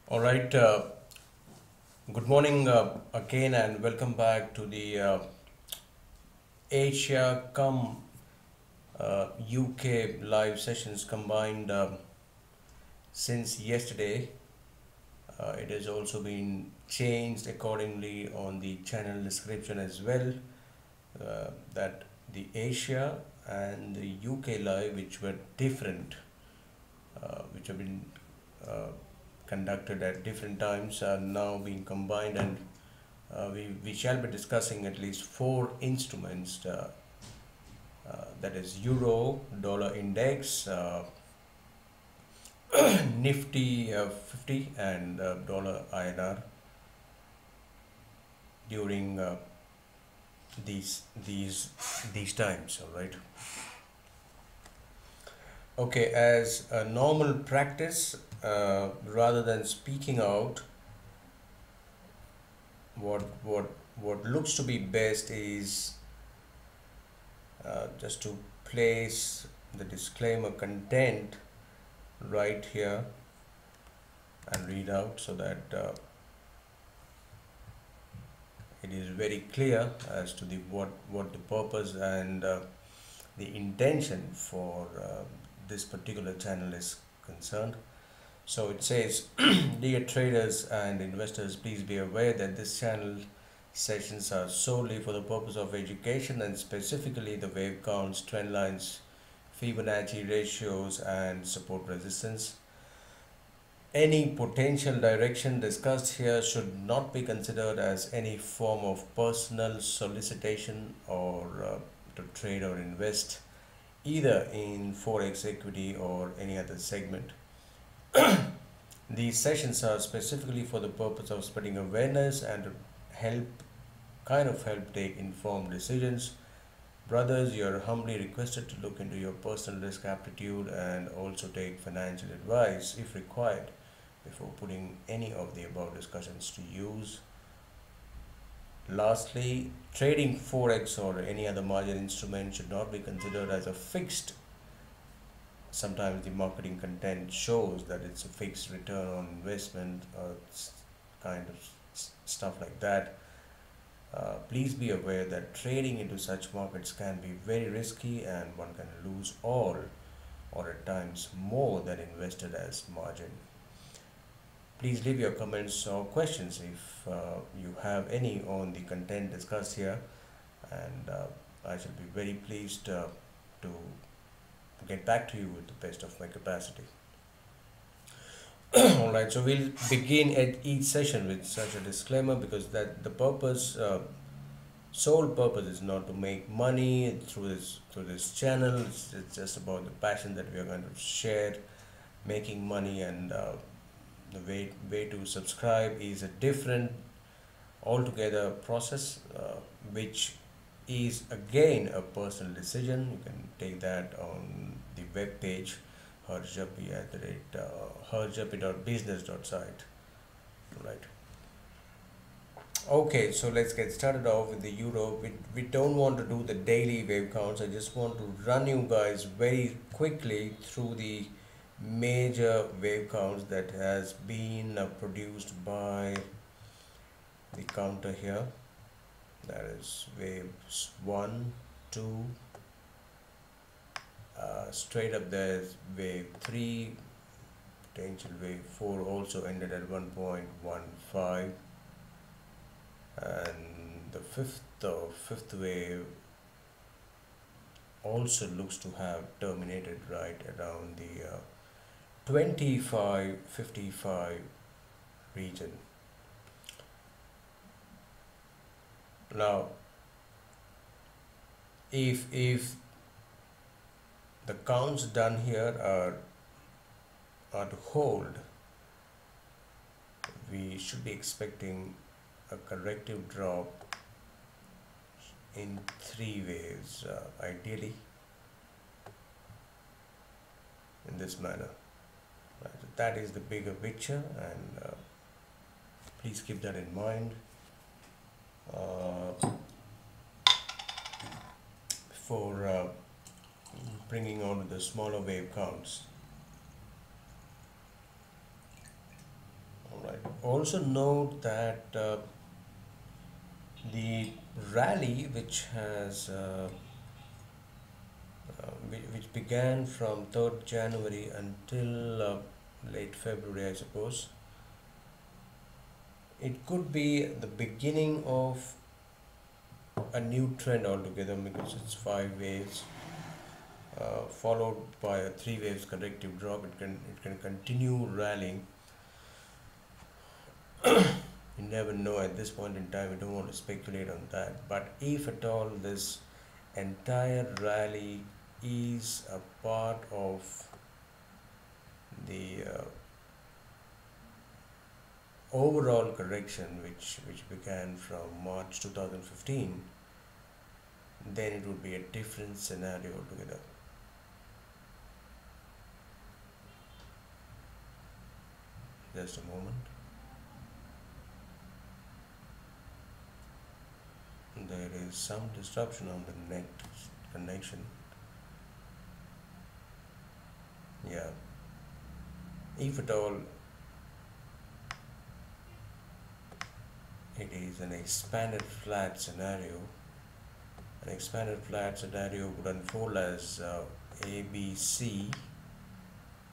All right. Good morning again, and welcome back to the Asia come UK live sessions combined since yesterday. It has also been changed accordingly on the channel description as well. That the Asia and the UK live, which were different, which have been uh, conducted at different times, are now being combined, and we shall be discussing at least four instruments, that is Euro, Dollar Index, Nifty 50, and Dollar INR during these times. All right. Okay, as a normal practice, rather than speaking out, what looks to be best is just to place the disclaimer content right here and read out so that it is very clear as to the what the purpose and the intention for this particular channel is concerned. So it says, dear traders and investors, please be aware that this channel sessions are solely for the purpose of education, and specifically the wave counts, trend lines, Fibonacci ratios, and support resistance. Any potential direction discussed here should not be considered as any form of personal solicitation or to trade or invest either in forex, equity, or any other segment. These sessions are specifically for the purpose of spreading awareness and to help take informed decisions. Brothers, you are humbly requested to look into your personal risk aptitude and also take financial advice if required before putting any of the above discussions to use. Lastly, trading forex or any other margin instrument should not be considered as a fixed. Sometimes the marketing content shows that it's a fixed return on investment or kind of stuff like that. Please be aware that trading into such markets can be very risky, and one can lose all or at times more than invested as margin. Please leave your comments or questions if you have any on the content discussed here, and I shall be very pleased to get back to you with the best of my capacity. Alright, so we'll begin at each session with such a disclaimer, because that the purpose, sole purpose, is not to make money through this channel. It's just about the passion that we are going to share, making money, and the way to subscribe is a different altogether process, which is again a personal decision. You can take that on the web page Japee at the rate herjapee.business.site. Right. Okay, so let's get started off with the euro. We don't want to do the daily wave counts. I just want to run you guys very quickly through the major wave counts that has been produced by the counter here. That is waves 1, 2, straight up there's wave 3, potential wave 4 also ended at 1.15, and the fifth wave also looks to have terminated right around the 25.55 region. Now, if the counts done here are to hold, we should be expecting a corrective drop in 3 waves, ideally in this manner. Right, so that is the bigger picture, and please keep that in mind. For bringing on the smaller wave counts. Alright, also note that the rally which began from 3rd January until late February, I suppose, it could be the beginning of a new trend altogether, because it's 5 waves followed by a 3 waves corrective drop. It can continue rallying. You never know at this point in time. We don't want to speculate on that. But if at all this entire rally is a part of the overall correction which began from March 2015, then it would be a different scenario altogether. Just a moment. There is some disruption on the net connection. Yeah, if at all it is an expanded flat scenario, an expanded flat scenario would unfold as ABC,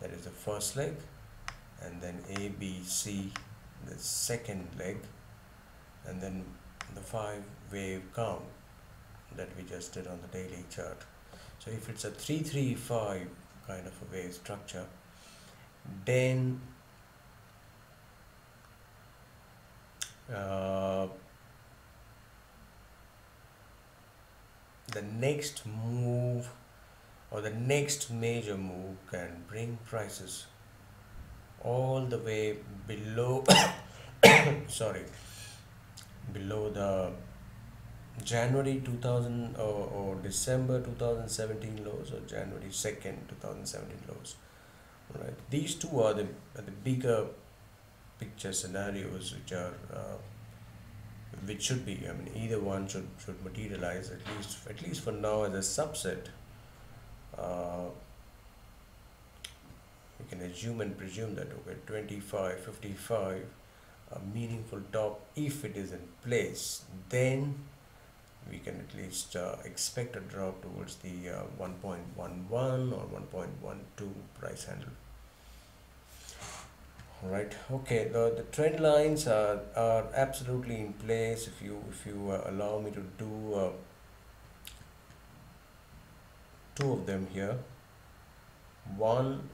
that is the first leg, and then ABC, the second leg, and then the 5-wave count that we just did on the daily chart. So if it's a 335 kind of a wave structure, then the next move, or the next major move, can bring prices all the way below sorry, below the January 2000 or December 2017 lows, or January 2nd 2017 lows. Right, these two are the bigger picture scenarios which should be, I mean, either one should materialize, at least for now, as a subset. We can assume and presume that, okay, 25, 55, a meaningful top, if it is in place, then we can at least expect a drop towards the 1.11 or 1.12 price handle. Alright, okay, the trend lines are absolutely in place. If you allow me to do 2 of them here. One,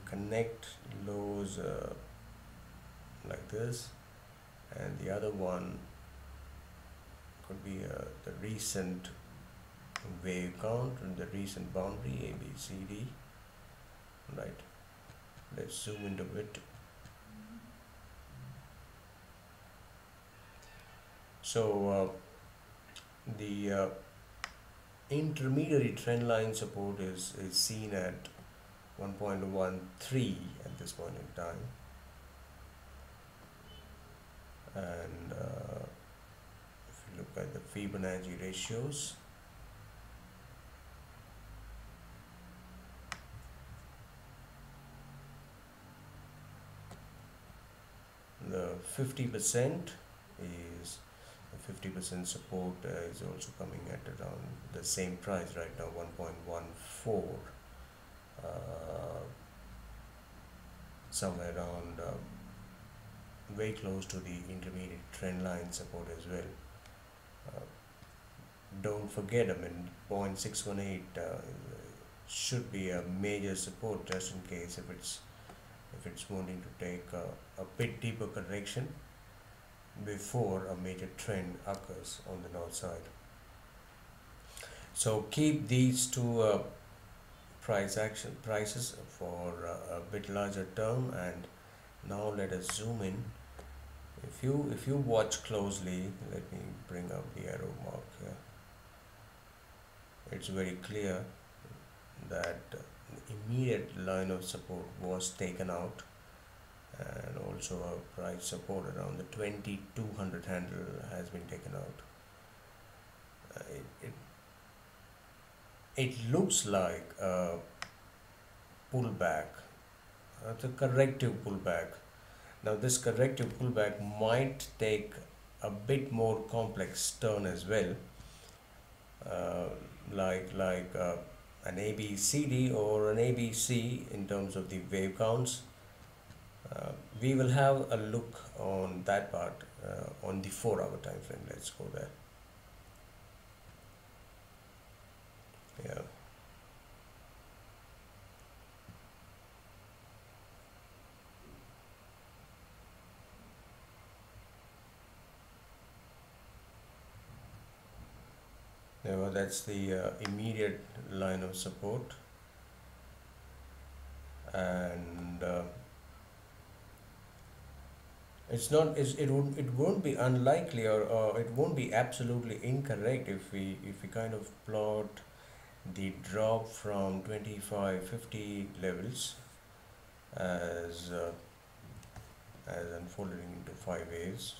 connect lows like this, and the other one could be the recent wave count and the recent boundary ABCD. Right, let's zoom into it. So the intermediary trend line support is seen at 1.13 at this point in time, and if you look at the Fibonacci ratios, the 50% is 50% support is also coming at around the same price right now, 1.14, somewhere around very close to the intermediate trend line support as well. Don't forget, I mean, 0.618 should be a major support, just in case if it's wanting to take a bit deeper correction before a major trend occurs on the north side. So keep these two prices for a bit larger term. And now let us zoom in. If you watch closely, let me bring up the arrow mark here. It's very clear that the immediate line of support was taken out, and also a price support around the 2200 handle has been taken out. it looks like a pullback. It's a corrective pullback. Now this corrective pullback might take a bit more complex turn as well, uh, like an ABCD or an ABC in terms of the wave counts. We will have a look on that part on the 4-hour time frame. Let's go there. Yeah. Now that's the immediate line of support, and it won't be unlikely, or it won't be absolutely incorrect if we kind of plot the drop from 2550 levels as as unfolding into 5 waves.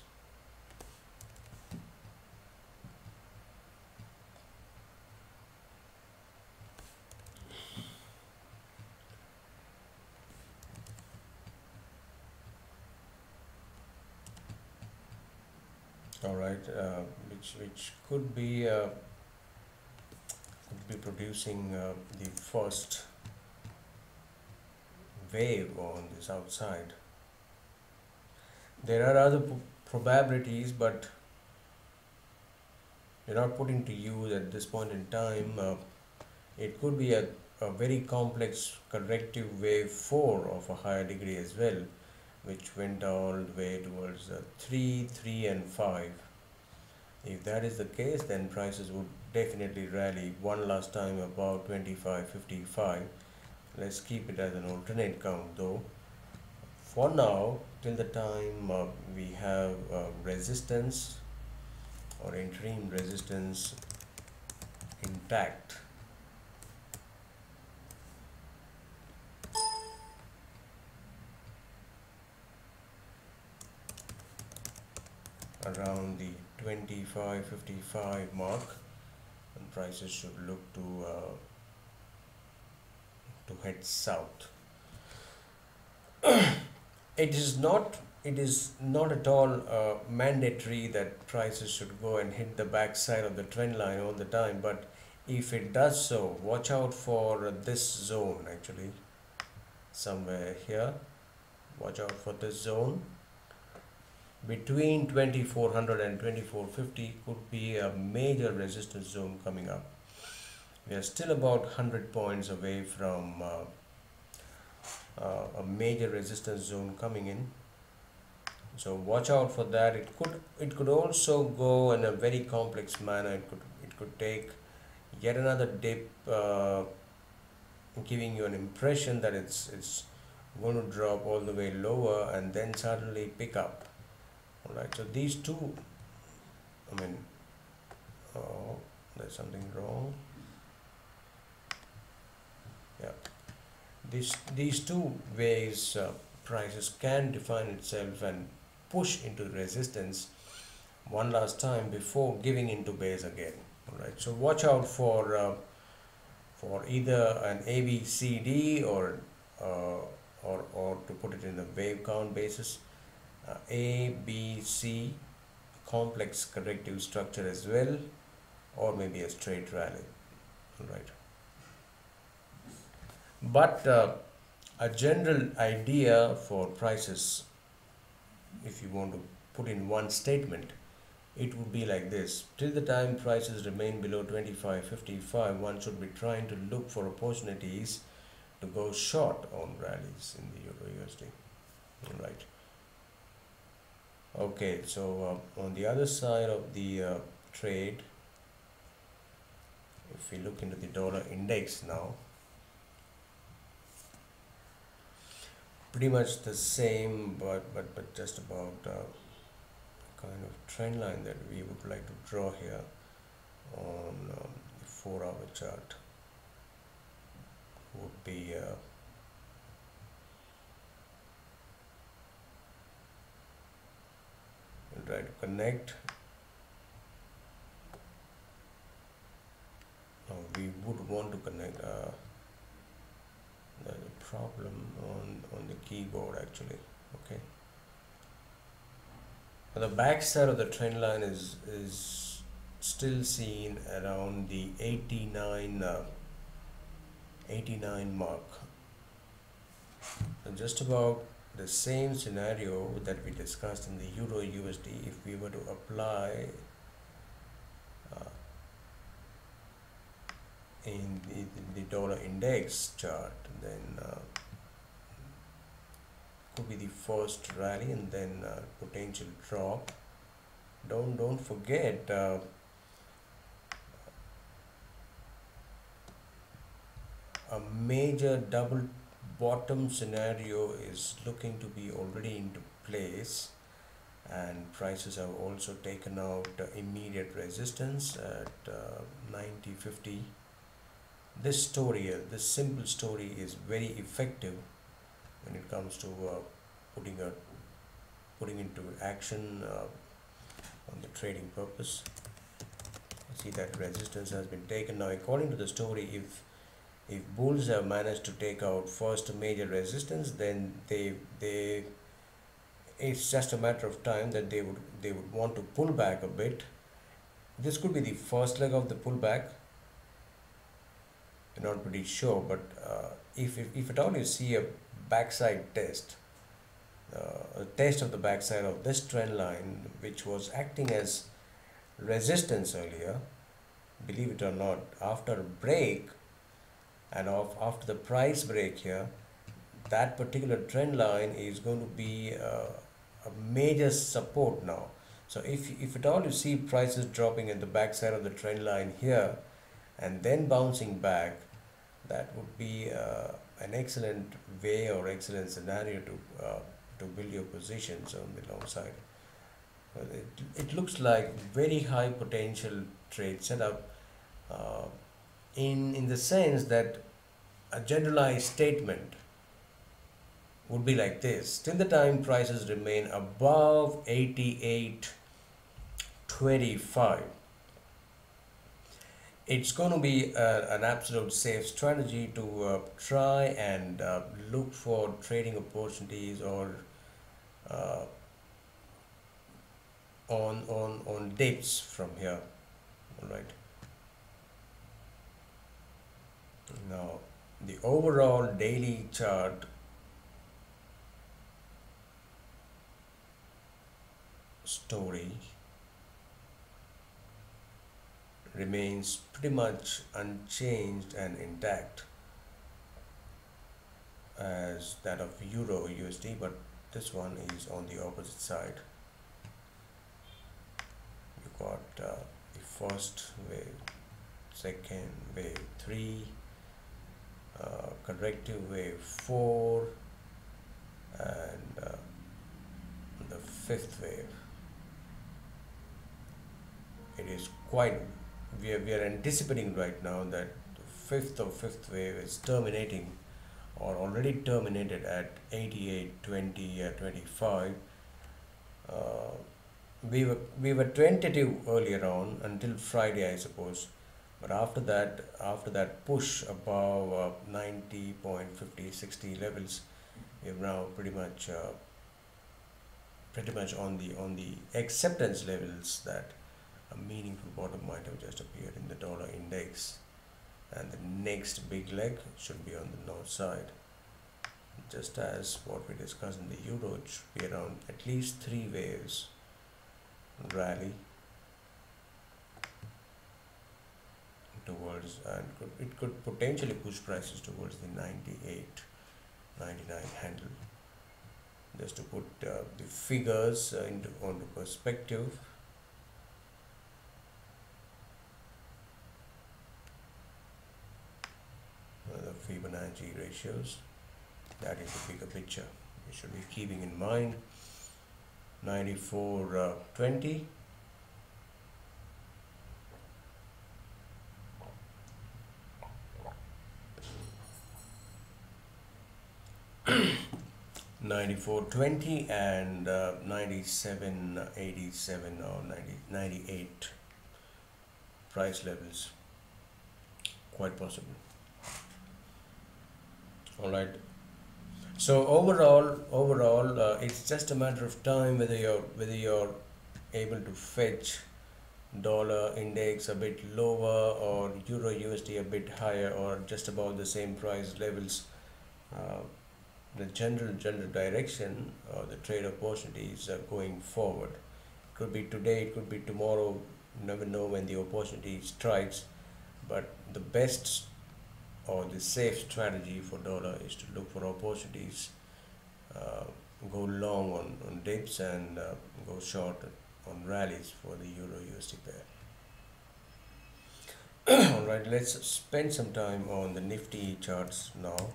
All right, which could be producing the first wave on this outside. There are other probabilities, but you're not putting to use at this point in time. It could be a very complex corrective wave 4 of a higher degree as well, which went all the way towards 3, 3 and 5. If that is the case, then prices would definitely rally one last time about 25.55. Let's keep it as an alternate count though. For now, till the time we have resistance or interim resistance intact, around the 25.55 mark, and prices should look to head south. It is not at all mandatory that prices should go and hit the backside of the trend line all the time, but if it does so, watch out for this zone, actually somewhere here. Watch out for this zone between 2400 and 2450 could be a major resistance zone coming up. We are still about 100 points away from a major resistance zone coming in, so watch out for that. It could also go in a very complex manner. It could take yet another dip, giving you an impression that it's going to drop all the way lower and then suddenly pick up. All right, so these two, I mean, oh, there's something wrong. Yeah, these two ways prices can define itself and push into resistance one last time before giving into base again. All right, so watch out for either an ABCD or to put it in the wave count basis, ABC complex corrective structure as well, or maybe a straight rally. All right, but a general idea for prices, if you want to put in one statement, it would be like this: till the time prices remain below 25.55, one should be trying to look for opportunities to go short on rallies in the Euro USD. All right. Okay, so on the other side of the trade, if we look into the dollar index now, pretty much the same, but just about kind of trend line that we would like to draw here on the 4-hour chart would be we'll try to connect. Now we would want to connect. There's a problem on the keyboard actually. Okay. The back side of the trend line is still seen around the 89 mark. So just about the same scenario that we discussed in the Euro USD. If we were to apply in the dollar index chart, then could be the first rally and then potential drop. Don't forget a major double bottom scenario is looking to be already into place, and prices have also taken out immediate resistance at 90.50. This story, this simple story, is very effective when it comes to putting into action on the trading purpose. See that resistance has been taken. Now, according to the story, if bulls have managed to take out first major resistance, then it's just a matter of time that they would want to pull back a bit. This could be the first leg of the pullback. I'm not pretty sure, but if at all you see a backside test, a test of the backside of this trend line, which was acting as resistance earlier, believe it or not, after a break and after the price break here, that particular trend line is going to be a major support now. So if at all you see prices dropping at the backside of the trend line here and then bouncing back, that would be an excellent way or excellent scenario to build your positions on the long side. It looks like very high potential trade setup in the sense that a generalized statement would be like this: till the time prices remain above 88.25, it's going to be an absolute safe strategy to try and look for trading opportunities or on dips from here. All right. Now, the overall daily chart story remains pretty much unchanged and intact as that of Euro USD, but this one is on the opposite side. You got the first wave, second wave 3, corrective wave 4, and the fifth wave. It is quite, we are anticipating right now that the fifth wave is terminating or already terminated at 88.25. We were tentative earlier on until Friday, I suppose, but after that push above 90.50-60 levels, we are now pretty much on the acceptance levels that a meaningful bottom might have just appeared in the dollar index, and the next big leg should be on the north side. Just as what we discussed in the euro, it should be around at least 3 waves rally towards, and it could potentially push prices towards the 98-99 handle. Just to put the figures onto perspective, the Fibonacci ratios, that is the bigger picture you should be keeping in mind. 94.20, $94.20 and 97.87 or 98 price levels. quite possible. All right. So overall, it's just a matter of time whether you're able to fetch dollar index a bit lower or euro USD a bit higher or just about the same price levels. Uh, the general direction or the trade opportunities are going forward. Could be today, it could be tomorrow. You never know when the opportunity strikes. But the best or the safe strategy for dollar is to look for opportunities, uh, go long on dips and go short on rallies for the euro USD pair. All right, let's spend some time on the Nifty charts now.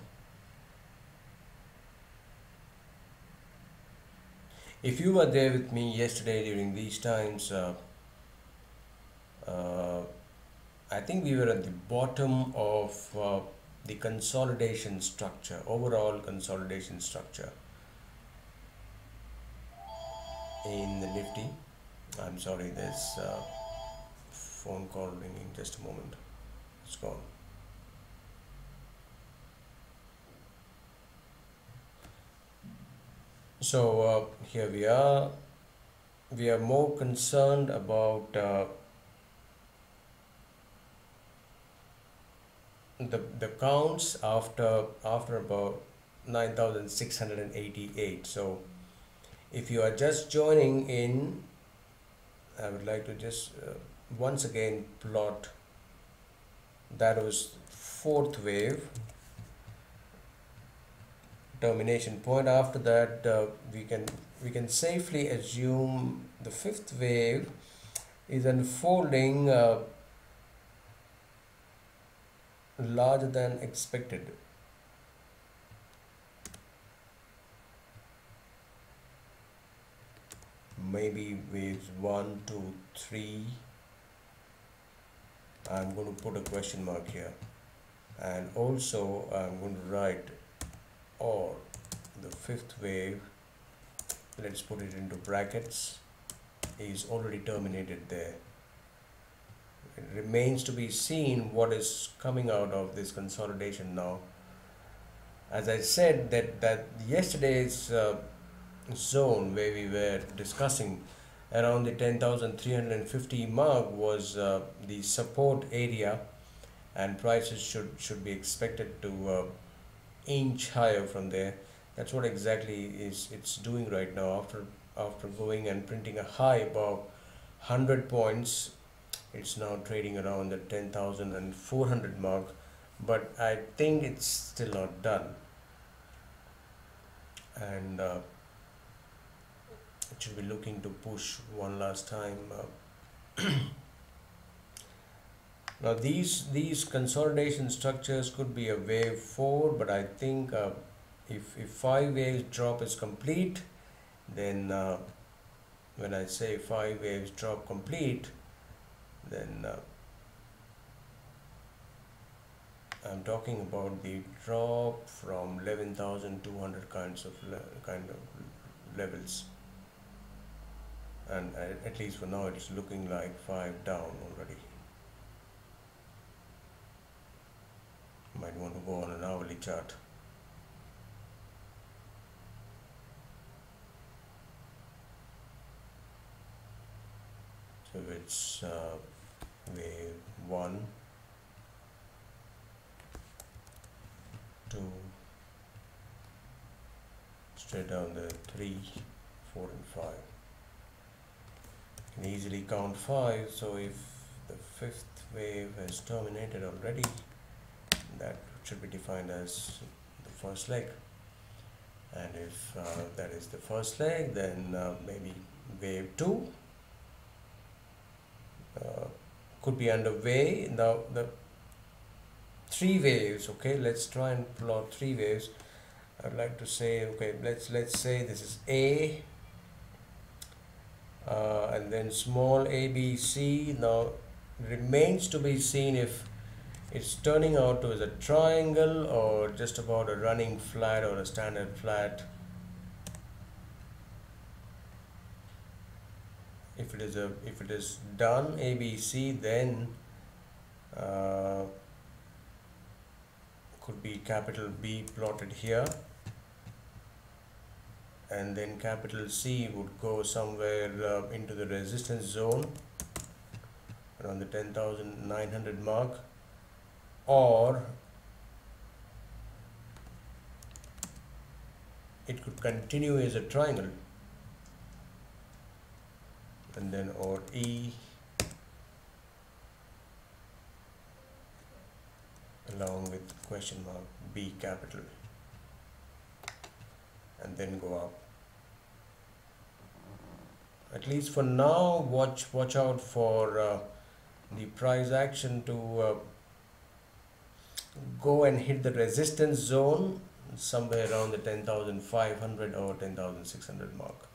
If you were there with me yesterday during these times, I think we were at the bottom of the consolidation structure, overall consolidation structure in the Nifty. I'm sorry, there's a phone call ringing. Just a moment. It's gone. So here we are. We are more concerned about the counts after about 9,688. So if you are just joining in, I would like to just once again plot. That was fourth wave termination point. After that, we can safely assume the fifth wave is unfolding larger than expected. Maybe waves 1, 2, 3. I'm going to put a question mark here, and also I'm going to write or the fifth wave, let's put it into brackets, is already terminated there. It remains to be seen what is coming out of this consolidation now. As I said, that yesterday's zone where we were discussing around the 10,350 mark was the support area, and prices should be expected to inch higher from there. That's what exactly it's doing right now. After going and printing a high above 100 points, it's now trading around the 10,400 mark, but I think it's still not done, and it should be looking to push one last time. Now these consolidation structures could be a wave 4, but I think if 5 waves drop is complete, then when I say 5 waves drop complete, then I'm talking about the drop from 11,200 kind of levels, and at least for now it's looking like 5 down already. Might want to go on an hourly chart. So it's wave 1, 2, straight down the 3, 4 and 5. You can easily count 5, so if the fifth wave has terminated already, that should be defined as the first leg, and if that is the first leg, then maybe wave 2 could be underway. Now the 3 waves, okay, let's try and plot 3 waves. I'd like to say, okay, let's say this is A, and then small a, B, C. Now remains to be seen if it's turning out to as a triangle or just about a running flat or a standard flat. If it is done A, B, C, then could be capital B plotted here, and then capital C would go somewhere into the resistance zone around the 10,900 mark, or it could continue as a triangle, and then or E along with question mark B capital, and then go up. At least for now, watch out for the price action to go and hit the resistance zone somewhere around the 10,500 or 10,600 mark,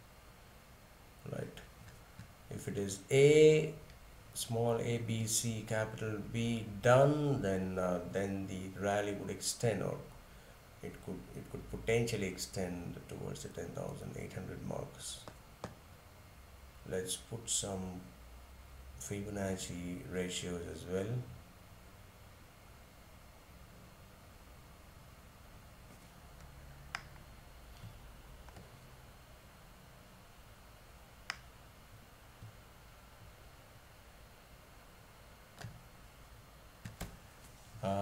right? If it is A, small a, B, C, capital B done, then the rally would extend, or it could potentially extend towards the 10,800 marks. Let's put some Fibonacci ratios as well.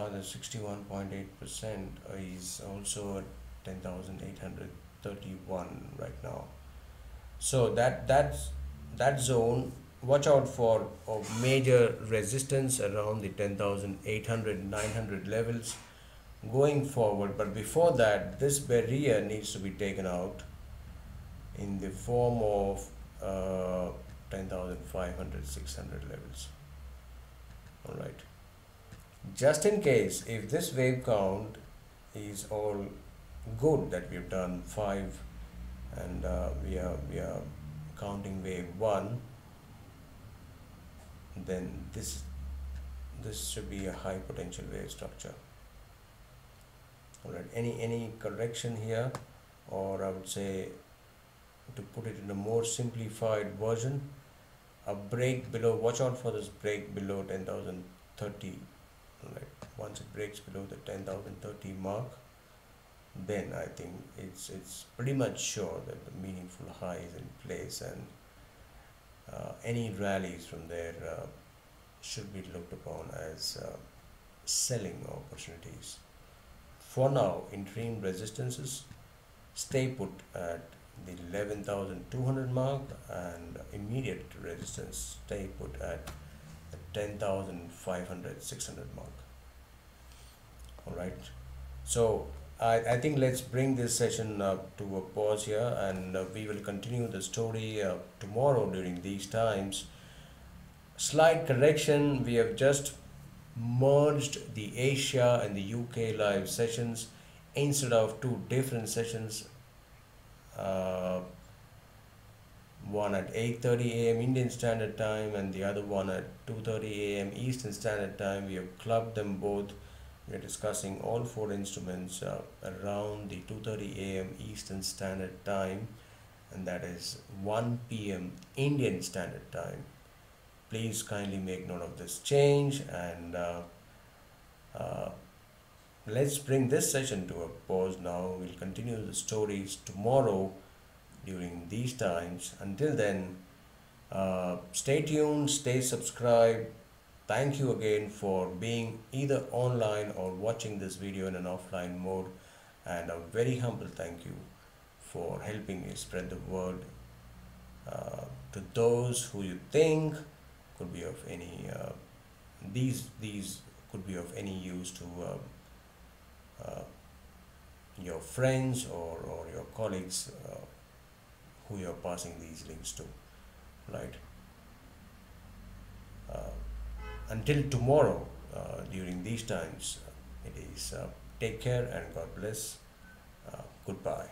The 61.8% is also at 10,831 right now. So that zone, watch out for major resistance around the 10,800, 900 levels going forward. But before that, this barrier needs to be taken out in the form of 10,500, 600 levels. All right. Just in case, if this wave count is all good, that we've done 5 and we are counting wave 1, then this should be a high potential wave structure. All right, any correction here, or I would say, to put it in a more simplified version, a break below, watch out for this break below 10,030. Right. Once it breaks below the 10,030 mark, then I think it's pretty much sure that the meaningful high is in place, and any rallies from there should be looked upon as selling opportunities. For now, interim resistances, stay put at the 11,200 mark, and immediate resistance, stay put at 10,500, 600 mark. All right. So I think let's bring this session to a pause here, and we will continue the story tomorrow during these times. Slight correction, we have just merged the Asia and the UK live sessions instead of two different sessions. One at 8:30 AM Indian Standard Time and the other one at 2:30 AM Eastern Standard Time. We have clubbed them both. We are discussing all four instruments around the 2:30 AM Eastern Standard Time, and that is 1 PM Indian Standard Time. Please kindly make note of this change, and let's bring this session to a pause now. We'll continue the stories tomorrow during these times. Until then, stay tuned, stay subscribed. Thank you again for being either online or watching this video in an offline mode, and a very humble thank you for helping me spread the word to those who you think could be of any these could be of any use to your friends or your colleagues who you are passing these links to, right? Until tomorrow, during these times, it is take care and God bless. Goodbye.